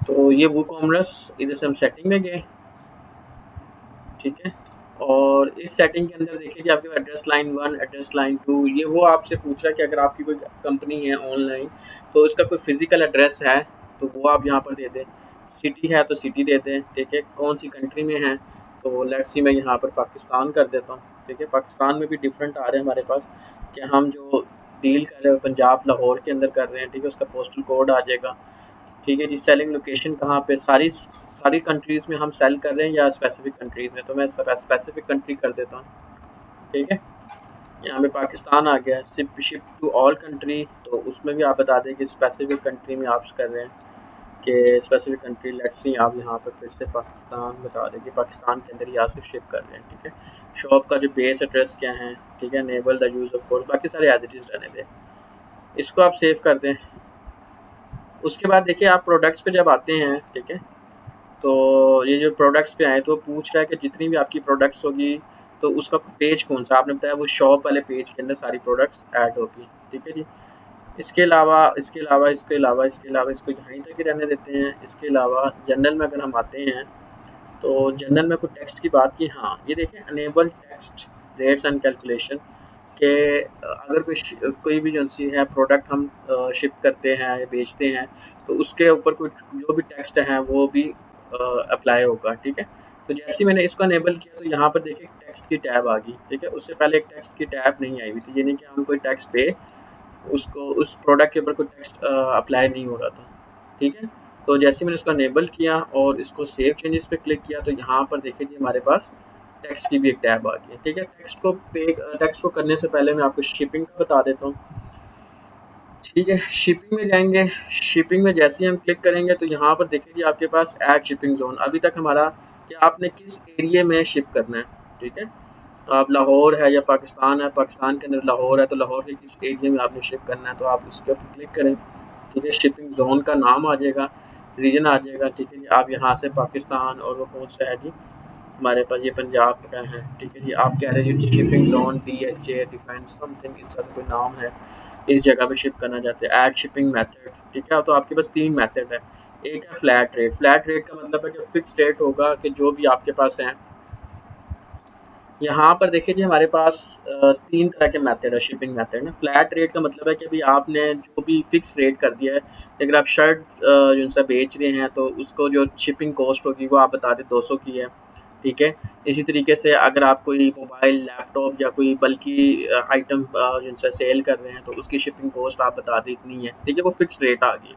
तो ये वो कॉमर्स, इधर से हम सेटिंग में गए, ठीक है। और इस सेटिंग के अंदर देखिए जी आपके एड्रेस लाइन 1, एड्रेस लाइन 2, ये वो आपसे पूछ रहा है कि अगर आपकी कोई कंपनी है ऑनलाइन तो इसका कोई फिजिकल एड्रेस है तो वो आप यहाँ पर दे दें। सिटी है तो सिटी दे दें, ठीक है। कौन सी कंट्री में है, तो लेट्स सी मैं यहाँ पर पाकिस्तान कर देता हूँ, ठीक है। पाकिस्तान में भी डिफरेंट आ रहे हैं हमारे पास कि हम जो डील कर रहे हैं पंजाब लाहौर के अंदर कर रहे हैं, ठीक है। उसका पोस्टल कोड आ जाएगा, ठीक है जी। सेलिंग लोकेशन कहाँ पे, सारी सारी कंट्रीज़ में हम सेल कर रहे हैं या स्पेसिफिक कंट्रीज़ में, तो मैं स्पेसिफिक कंट्री कर देता हूँ, ठीक है। यहाँ पे पाकिस्तान आ गया, शिप टू ऑल कंट्री, तो उसमें भी आप बता दें कि स्पेसिफिक कंट्री में आप कर रहे हैं कि स्पेसिफिक कंट्री। लेट्स सी आप यहाँ पर फिर से पाकिस्तान बता दें कि पाकिस्तान के अंदर ही आप शिप कर रहे हैं, ठीक है। शॉप का जो बेस एड्रेस क्या है, ठीक है। Enable the use of course, बाकी सारे एज इट इज़ रहने दें, इसको आप सेव कर दें। उसके बाद देखिए आप प्रोडक्ट्स पे जब आते हैं, ठीक है, तो ये जो प्रोडक्ट्स पे आए तो पूछ रहा है कि जितनी भी आपकी प्रोडक्ट्स होगी तो उसका पेज कौन सा, आपने बताया वो शॉप वाले पेज के अंदर सारी प्रोडक्ट्स ऐड होगी, ठीक है जी। इसके अलावा इसको यहीं तक ही रहने देते हैं। इसके अलावा जनरल में अगर हम आते हैं तो जनरल में कोई टेक्स्ट की बात की, हाँ ये देखिए enable text rates and calculation के, अगर कोई भी जो सी है प्रोडक्ट हम शिप करते हैं या बेचते हैं तो उसके ऊपर कोई जो भी टेक्स्ट है वो भी अप्लाई होगा, ठीक है। तो जैसे ही मैंने इसको अनेबल किया तो यहाँ पर देखिए टेक्स्ट की टैब आ गई, ठीक है। उससे पहले एक टेक्स्ट की टैब नहीं आई हुई थी, ये नहीं कि हम कोई टेक्स्ट पे उसको उस प्रोडक्ट के ऊपर कोई टेक्स्ट अप्लाई नहीं हो रहा था, ठीक है। तो जैसे ही मैंने इसको अनेबल किया और इसको सेव चेंजेस पे क्लिक किया तो यहाँ पर देखिए जी हमारे पास टेक्स्ट की भी एक टैब आ गई है, ठीक है। टेक्स्ट को करने से पहले मैं आपको शिपिंग का बता देता हूँ, ठीक है। शिपिंग में जाएंगे, शिपिंग में जैसे ही हम क्लिक करेंगे तो यहाँ पर देखिए जी आपके पास ऐड शिपिंग जोन अभी तक हमारा कि आपने किस एरिया में शिप करना है, ठीक है। तो आप लाहौर है या पाकिस्तान है, पाकिस्तान के अंदर लाहौर है तो लाहौर के किस एरिया में आपने शिप करना है तो आप उसके ऊपर क्लिक करें, ठीक है। शिपिंग जोन का नाम आ जाएगा, रीजन आ जाएगा, ठीक है जी। आप यहाँ से पाकिस्तान और वो कौन सा है जी हमारे पास ये पंजाब का है, ठीक है जी। आप कह रहे हैं जी shipping zone DHA defence something इस तरह का कोई नाम है, इस जगह पे शिप करना चाहते हैं। ऐड शिपिंग मेथड, ठीक है। तो आपके पास 3 मेथड है। एक है फ्लैट रेट, फ्लैट रेट का मतलब है कि फिक्स रेट होगा कि जो भी आपके पास है। यहाँ पर देखिए जी हमारे पास 3 तरह के मेथड है शिपिंग मेथड ना। फ्लैट रेट का मतलब है कि अभी आपने जो भी फिक्स रेट कर दिया है, अगर आप शर्ट जो सा बेच रहे हैं तो उसको जो शिपिंग कॉस्ट होगी वो आप बता दें 200 की है, ठीक है। इसी तरीके से अगर आप कोई मोबाइल, लैपटॉप या कोई बल्कि आइटम जिनसे सेल कर रहे हैं तो उसकी शिपिंग कॉस्ट आप बता दें इतनी है, ठीक है। वो फिक्स रेट आ गई।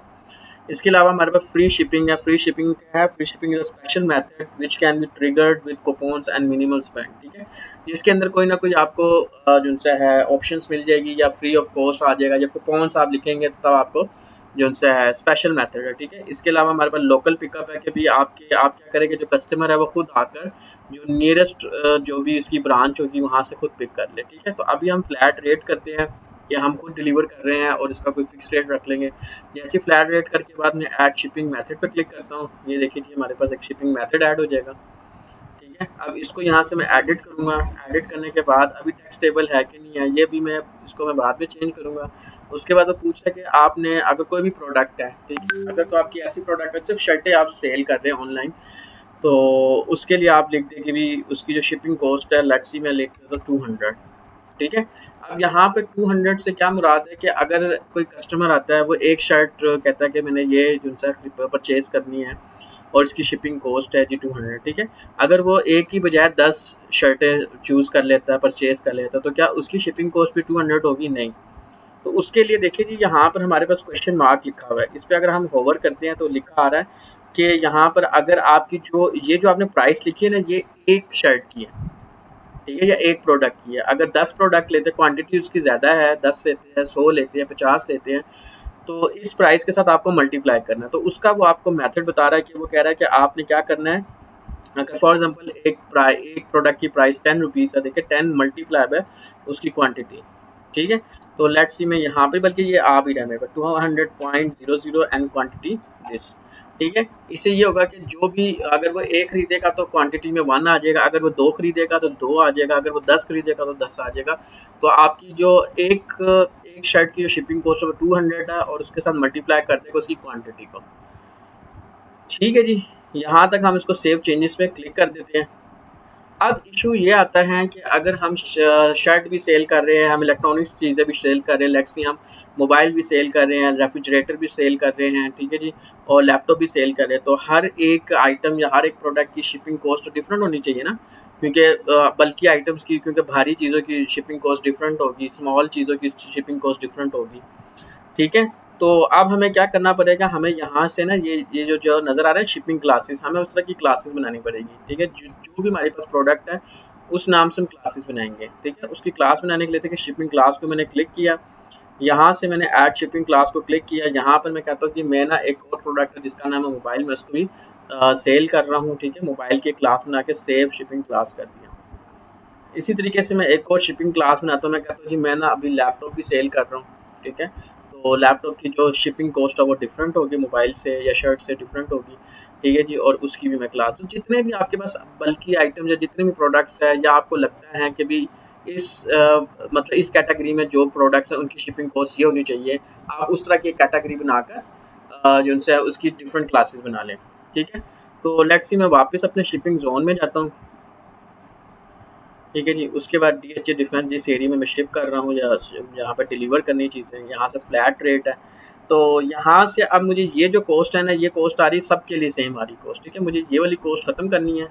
इसके अलावा हमारे पास फ्री शिपिंग है। फ्री शिपिंग क्या है, free shipping is a special method which can be triggered with coupons and minimal spend, ठीक है। जिसके अंदर कोई ना कोई आपको जो सा है ऑप्शंस मिल जाएगी या फ्री ऑफ कॉस्ट आ जाएगा, या कूपन्स आप लिखेंगे तो तब आपको जो सा है स्पेशल मेथड है, ठीक है। इसके अलावा हमारे पास लोकल पिकअप है कि भी आप क्या करेंगे, जो कस्टमर है वो खुद आकर जो नियरेस्ट जो भी इसकी ब्रांच होगी वहाँ से खुद पिक कर ले, ठीक है। तो अभी हम फ्लैट रेट करते हैं कि हम खुद डिलीवर कर रहे हैं और इसका कोई फिक्स रेट रख लेंगे। जैसे फ्लैट रेट करके बाद में ऐड शिपिंग मेथड पर क्लिक करता हूँ, ये देखिए कि हमारे पास एक शिपिंग मेथड ऐड हो जाएगा, ठीक है। अब इसको यहाँ से मैं एडिट करूँगा। एडिट करने के बाद अभी टेक्स्ट टेबल है कि नहीं है ये भी मैं इसको मैं बाद में चेंज करूँगा। उसके बाद वो पूछा कि आपने अगर कोई भी प्रोडक्ट है, ठीक है, अगर तो आपकी ऐसी प्रोडक्ट है सिर्फ शर्टें आप सेल कर रहे हैं ऑनलाइन तो उसके लिए आप लिख दें कि भी उसकी जो शिपिंग कॉस्ट है लेट्स सी मैं लिख देता हूँ 200, ठीक है। अब यहाँ पे 200 से क्या मुराद है कि अगर कोई कस्टमर आता है वो एक शर्ट कहता है कि मैंने ये जो सा परचेज करनी है और इसकी शिपिंग कॉस्ट है जी 200, ठीक है। अगर वो एक की बजाय 10 शर्टें चूज़ कर लेता है, परचेज कर लेता है, तो क्या उसकी शिपिंग कॉस्ट भी 200 होगी? नहीं। तो उसके लिए देखिए जी यहाँ पर हमारे पास क्वेश्चन मार्क लिखा हुआ है, इस पर अगर हम होवर करते हैं तो लिखा आ रहा है कि यहाँ पर अगर आपकी जो आपने प्राइस लिखी है ना ये एक शर्ट की है, ठीक है, या एक प्रोडक्ट की है। अगर 10 प्रोडक्ट लेते हैं, क्वांटिटी उसकी ज़्यादा है, 10 लेते हैं, 100 लेते हैं, 50 लेते हैं, तो इस प्राइस के साथ आपको मल्टीप्लाई करना है। तो उसका वो आपको मेथड बता रहा है कि वो कह रहा है कि आपने क्या करना है। अगर फॉर एग्जांपल एक प्रोडक्ट की प्राइस 10 रुपीज़ है, देखिए 10 मल्टीप्लाई है उसकी क्वांटिटी, ठीक है। तो लेट्स सी मैं यहाँ पे बल्कि ये आ भी रहा है मेरे पास 200.00 एंड क्वांटिटी दिस, ठीक है। इससे ये होगा कि जो भी अगर वो एक खरीदेगा तो क्वांटिटी में 1 आ जाएगा, अगर वो 2 खरीदेगा तो 2 आ जाएगा, अगर वो 10 खरीदेगा तो 10 आ जाएगा। तो आपकी जो एक शर्ट की जो शिपिंग कॉस्ट है वो 200 है और उसके साथ मल्टीप्लाई कर देगा उसकी क्वांटिटी को, ठीक है जी, यहाँ तक हम इसको सेव चेंजेस पे क्लिक कर देते हैं। अब इशू ये आता है कि अगर हम शर्ट भी सेल कर रहे हैं, हम इलेक्ट्रॉनिक्स चीज़ें भी सेल कर रहे हैं, लेट्स से हम मोबाइल भी सेल कर रहे हैं, रेफ्रिजरेटर भी सेल कर रहे हैं, ठीक है जी, और लैपटॉप भी सेल कर रहे हैं, तो हर एक आइटम या हर एक प्रोडक्ट की शिपिंग कॉस्ट डिफरेंट होनी चाहिए ना, क्योंकि बल्कि आइटम्स की, क्योंकि भारी चीज़ों की शिपिंग कॉस्ट डिफरेंट होगी, स्मॉल चीज़ों की शिपिंग कॉस्ट डिफरेंट होगी। ठीक है? तो अब हमें क्या करना पड़ेगा, हमें यहाँ से ना ये जो नज़र आ रहा है शिपिंग क्लासेस, हमें उस तरह की क्लासेस बनानी पड़ेगी, ठीक है? जो भी हमारे पास प्रोडक्ट है, उस नाम से हम क्लासेस बनाएँगे, ठीक है? उसकी क्लास बनाने के लिए देखिए शिपिंग क्लास को मैंने क्लिक किया, यहाँ से मैंने ऐड शिपिंग क्लास को क्लिक किया, यहाँ पर मैं कहता हूँ कि मैं ना एक और प्रोडक्ट है जिसका नाम है मोबाइल, मैं उसको भी सेल कर रहा हूँ, ठीक है? मोबाइल की क्लास बना के सेव शिपिंग क्लास कर दिया। इसी तरीके से मैं एक और शिपिंग क्लास बनाता हूँ, मैं कहता हूँ जी मैं ना अभी लैपटॉप भी सेल कर रहा हूँ, ठीक है? तो लैपटॉप की जो शिपिंग कॉस्ट है वो डिफरेंट होगी, मोबाइल से या शर्ट से डिफरेंट होगी, ठीक है जी? और उसकी भी मैं क्लास, तो जितने भी आपके पास बल्कि आइटम या जितने भी प्रोडक्ट्स हैं या आपको लगता है कि भी इस मतलब इस कैटेगरी में जो प्रोडक्ट्स हैं उनकी शिपिंग कॉस्ट ये होनी चाहिए, आप उस तरह की कैटेगरी बनाकर जो उनसे उसकी डिफरेंट क्लासेस बना लें, ठीक है? तो लेट्स सी मैं वापस अपने शिपिंग ज़ोन में जाता हूँ। ठीक है जी, उसके बाद डीएचए डिफेंस जिस एरिया में मैं शिप कर रहा हूँ या जहाँ पे डिलीवर करनी चीज़ें, यहाँ से फ्लैट रेट है। तो यहाँ से अब मुझे ये जो कॉस्ट है ना, ये कॉस्ट आ रही है सबके लिए सेम आ रही कॉस्ट, ठीक है? मुझे ये वाली कॉस्ट ख़त्म करनी है,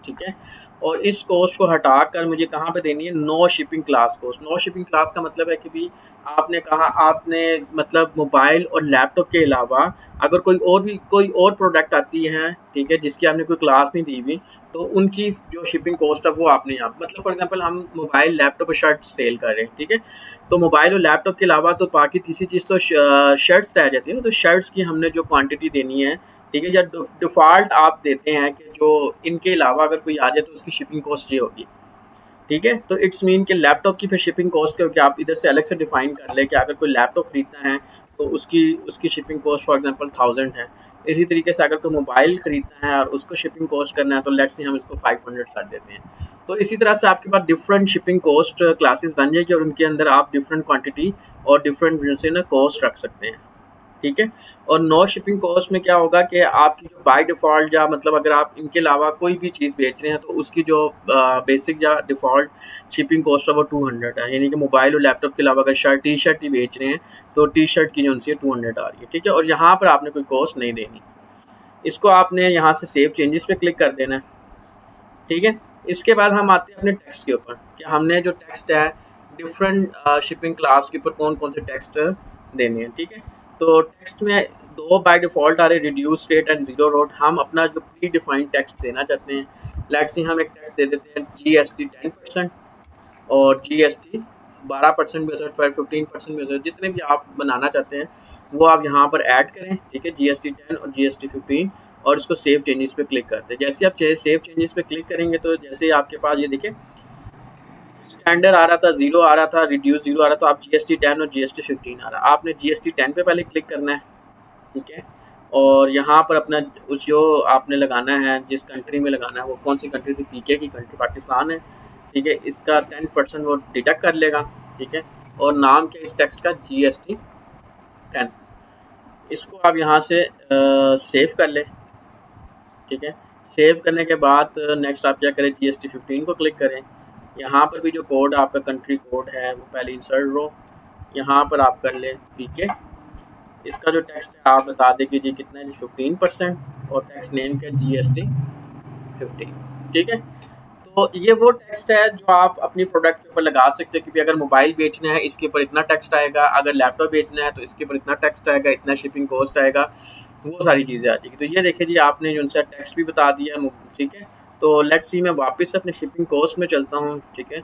ठीक है? और इस कॉस्ट को हटाकर मुझे कहाँ पे देनी है, no shipping class cost. No shipping class का मतलब है कि भी आपने कहा, आपने मतलब मोबाइल और लैपटॉप के अलावा अगर कोई और प्रोडक्ट आती है, ठीक है, जिसकी आपने कोई क्लास नहीं दी हुई, तो उनकी जो शिपिंग कॉस्ट है वो आपने यहाँ, मतलब फॉर एग्जांपल हम मोबाइल लैपटॉप और शर्ट सेल कर रहे हैं, ठीक है? तो मोबाइल और लैपटॉप के अलावा तो बाकी तीसरी चीज़ तो शर्ट्स रह जाती है ना, तो शर्ट्स की हमने जो क्वांटिटी देनी है, ठीक है, या डिफ़ॉल्ट आप देते हैं कि जो इनके अलावा अगर कोई आ जाए तो उसकी शिपिंग कॉस्ट ये होगी, ठीक है? तो इट्स मीन कि लैपटॉप की फिर शिपिंग कॉस्ट क्योंकि आप इधर से अलग से डिफाइन कर लें कि अगर कोई लैपटॉप खरीदना है तो उसकी उसकी शिपिंग कॉस्ट फॉर एग्जांपल 1000 है। इसी तरीके से अगर कोई मोबाइल खरीदना है और उसको शिपिंग कॉस्ट करना है तो लेट्स से हम इसको 500 कर देते हैं। तो इसी तरह से आपके पास डिफरेंट शिपिंग कॉस्ट क्लासेस बन जाएगी और उनके अंदर आप डिफरेंट क्वांटिटी और डिफरेंट जो है ना कॉस्ट रख सकते हैं। ठीक है? और नो शिपिंग कॉस्ट में क्या होगा कि आपकी जो बाय डिफ़ॉल्ट या मतलब अगर आप इनके अलावा कोई भी चीज़ बेच रहे हैं तो उसकी जो बेसिक या डिफ़ॉल्ट शिपिंग कॉस्ट है वो 200 है। यानी कि मोबाइल और लैपटॉप के अलावा अगर टी-शर्ट ही बेच रहे हैं तो टी-शर्ट की जो उनसे 200 आ रही है, ठीक है? और यहाँ पर आपने कोई कॉस्ट नहीं देनी। इसको आपने यहाँ से सेव चेंजेस पे क्लिक कर देना है, ठीक है? इसके बाद हम आते हैं अपने टेक्स्ट के ऊपर कि हमने जो टेक्स्ट है डिफरेंट शिपिंग क्लास के ऊपर कौन-कौन से टेक्स्ट देने हैं, ठीक है? तो टेक्स्ट में 2 बाय डिफ़ॉल्ट आ रहे हैं, reduce rate and zero rate. हम अपना जो प्री डिफाइंड टेक्स्ट देना चाहते हैं, लेट्स से हम एक टेक्स्ट दे देते हैं जीएसटी 10% और जीएसटी 12% भी हो सकता है, 15% भी हो सकता है, जितने भी आप बनाना चाहते हैं वो आप यहाँ पर ऐड करें, ठीक है? जीएसटी 10 और जीएसटी 15 और इसको सेव चेंजेस पे क्लिक करते हैं। जैसे आप सेव चेंजेस पे क्लिक करेंगे तो जैसे ही आपके पास ये देखिए स्टैंडर्ड आ रहा था, ज़ीरो आ रहा था, रिड्यूस ज़ीरो आ रहा था, तो आप जीएसटी 10 और जीएसटी 15 आ रहा है। आपने जीएसटी 10 पे पहले क्लिक करना है, ठीक है? और यहाँ पर अपना उस जो आपने लगाना है, जिस कंट्री में लगाना है, वो कौन सी कंट्री थी, पीके की कंट्री पाकिस्तान है, ठीक है? इसका 10% वो डिडक्ट कर लेगा, ठीक है? और नाम क्या इस टेक्स्ट का, जीएसटी 10। इसको आप यहाँ से सेव कर लें, ठीक है? सेव करने के बाद नेक्स्ट आप क्या करें, जीएसटी 15 को क्लिक करें। यहाँ पर भी जो कोड आपका कंट्री कोड है वो पहले इंसर्ट लो, यहाँ पर आप कर लें पीके। इसका जो टैक्स है आप बता दें कि जी कितना है जी 15% और टैक्स नेम का जीएसटी 15, ठीक है? तो ये वो टेक्स्ट है जो आप अपनी प्रोडक्ट के ऊपर लगा सकते हो कि अगर मोबाइल बेचना है इसके ऊपर इतना टेक्स्ट आएगा, अगर लैपटॉप बेचना है तो इसके ऊपर इतना टेक्स्ट आएगा, इतना शिपिंग कॉस्ट आएगा, वो सारी चीज़ें आ जाएगी। तो ये देखिए जी आपने जो उनसे टेक्स्ट भी बता दिया, ठीक है? तो लेट्स सी मैं वापस अपने शिपिंग कॉस्ट में चलता हूँ, ठीक है?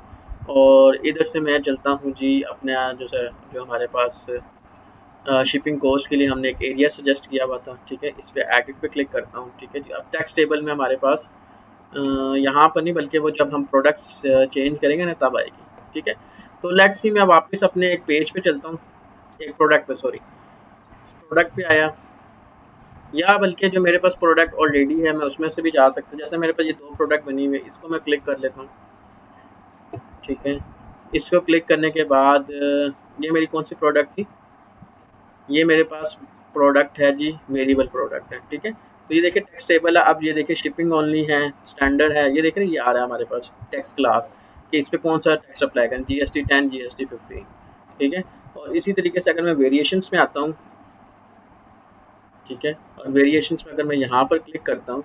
और इधर से मैं चलता हूँ जी अपने जो हमारे पास शिपिंग कॉस्ट के लिए हमने एक एरिया सजेस्ट किया हुआ था, ठीक है? इस पे एडिट पे क्लिक करता हूँ, ठीक है जी? अब टेक्स्ट टेबल में हमारे पास यहाँ पर नहीं बल्कि वो जब हम प्रोडक्ट्स चेंज करेंगे ना तब आएगी, ठीक है? तो लेट्स सी मैं वापस अपने एक पेज पे चलता हूँ, एक प्रोडक्ट पे, सॉरी, प्रोडक्ट पे आया, या बल्कि जो मेरे पास प्रोडक्ट ऑलरेडी है मैं उसमें से भी जा सकता हूँ। जैसे मेरे पास ये 2 प्रोडक्ट बनी हुई है, इसको मैं क्लिक कर लेता हूँ, ठीक है? इसको क्लिक करने के बाद ये मेरी कौन-सी प्रोडक्ट थी? ये मेरे पास प्रोडक्ट है जी, वेरिएबल प्रोडक्ट है, ठीक है? तो ये देखिए टैक्स टेबल है, अब ये देखिए शिपिंग ओनली है, स्टैंडर्ड है, ये देख रहे हैं, ये आ रहा है हमारे पास टैक्स क्लास कि इस पे कौन सा टैक्स अप्लाई करें, जीएसटी 10, जीएसटी 15, ठीक है। और इसी तरीके से अगर मैं वेरिएशंस में आता हूँ, ठीक है, और वेरिएशंस में अगर मैं यहाँ पर क्लिक करता हूँ,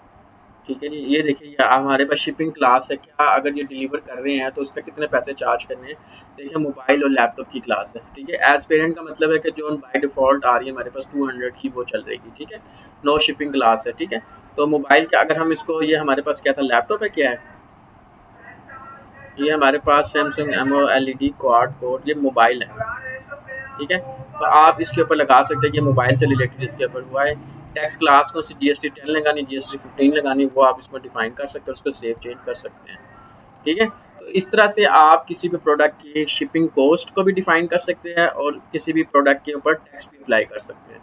ठीक है जी, ये देखिए ये हमारे पास शिपिंग क्लास है, क्या अगर ये डिलीवर कर रहे हैं तो उसका कितने पैसे चार्ज करने हैं। देखिए मोबाइल और लैपटॉप की क्लास है, ठीक है। एज पेरेंट का मतलब है कि जो बाय डिफ़ॉल्ट आ रही है हमारे पास 200 की वो चल रहेगी, ठीक है। नो शिपिंग क्लास है, ठीक है। तो मोबाइल का अगर हम इसको, ये हमारे पास क्या था, लैपटॉप है, क्या है, ये हमारे पास Samsung MO LED quad code, ये मोबाइल है, ठीक है। तो आप इसके ऊपर लगा सकते हैं कि मोबाइल से रिलेटेड इसके ऊपर हुआ है। टैक्स क्लास को जीएसटी 10 लगानी, जीएसटी 15 लगानी, वो आप इसमें डिफाइन कर सकते हैं, उसको सेव चेंज कर सकते हैं, ठीक है। तो इस तरह से आप किसी भी प्रोडक्ट की शिपिंग कॉस्ट को भी डिफाइन कर सकते हैं और किसी भी प्रोडक्ट के ऊपर टैक्स भी अप्लाई कर सकते हैं।